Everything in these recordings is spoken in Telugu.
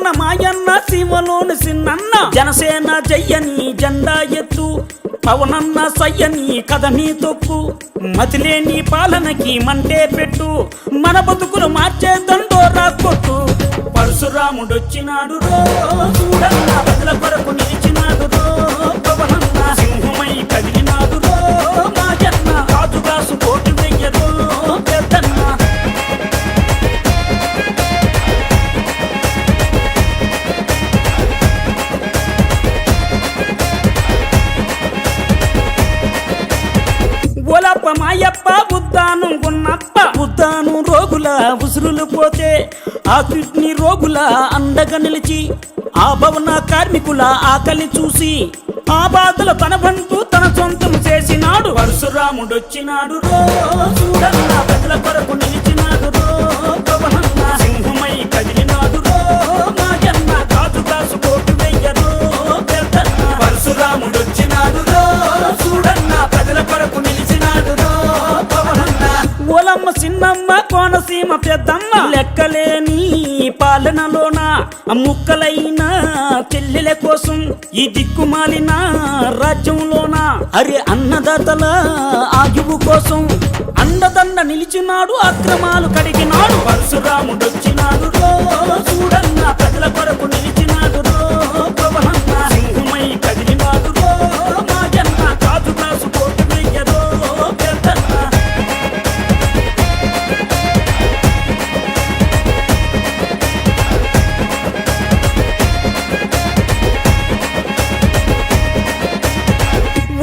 ఓరన్న మాయన్న సీమలోని సిన్నన్న జనసేన జయ్యని జెండా ఎత్తు పవనన్న సయ్యని కథని తొక్కు మతిలేని పాలనకి మంటే పెట్టు మన బతుకులు మార్చే దండోరా కొట్టు పరశురాముడొచ్చినాడు రో చూడన్న ప్రజల కొరకు నిలిచినాడు రో పవనన్న సింహమై కదిలినాడు రో మాయన్న రాజుగాసు కోటి వెయ్యరో పెద్దన్న ఓలప్ప మాయప్ప ఉద్దాను గున్నప్ప ఉద్దాను రోగుల ఉసురులు పోతే ఆ కిడ్నీ రోగుల అండగా నిలిచి ఆ భవన కార్మికుల ఆకలి చూసి ఆ బాధలు తన బంధు తన సొంతం చేసినాడు పరశురాముడొచ్చినాడు రో చూడన్న ప్రజల కొరకు నిలిచినాడు రో పవనన్న సింహమై కదిలినాడు రో మాయన్న రాజుగాసు కోటి వెయ్యరో పెద్దన్న పరశురాముడొచ్చినాడు రో చూడన్న ప్రజల కొరకు నిలిచినాడు రో పవనన్న ఓలమ్మ చిన్నమ్మ కోనసీమ పెద్దమ్మ లెక్కలేని పాలనలోన ముక్కలైన చెల్లెల కోసం ఈ దిక్కుమాలిన రాజ్యంలోన అరే అన్నదాతల ఆయువు కోసం అండదండ నిలిచినాడు అక్రమాలు కడిగినాడు పరశురాముడొచ్చినాడు రో చూడన్న ప్రజల కొరకు నిలిచినాడు రో పవనన్న సింహమై కదిలినాడు రో మాయన్న కాజుగాసు కోటి వెయ్యరో పెద్దన్న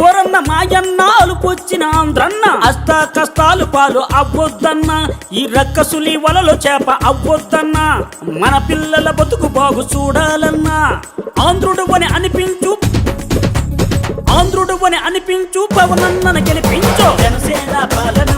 ఓరన్న మాయన్న అలుపొచ్చిన ఆంధ్రన్న అష్ట కష్టాలు పాలు అవ్వొద్దన్న ఈ రక్కసులి వలలో చేప అవ్వొద్దన్న మన పిల్లల బతుకు బాగు చూడాలన్నా ఆంధ్రుడు అని అనిపించు పవనన్నను గెలిపించు జనసేన పాలన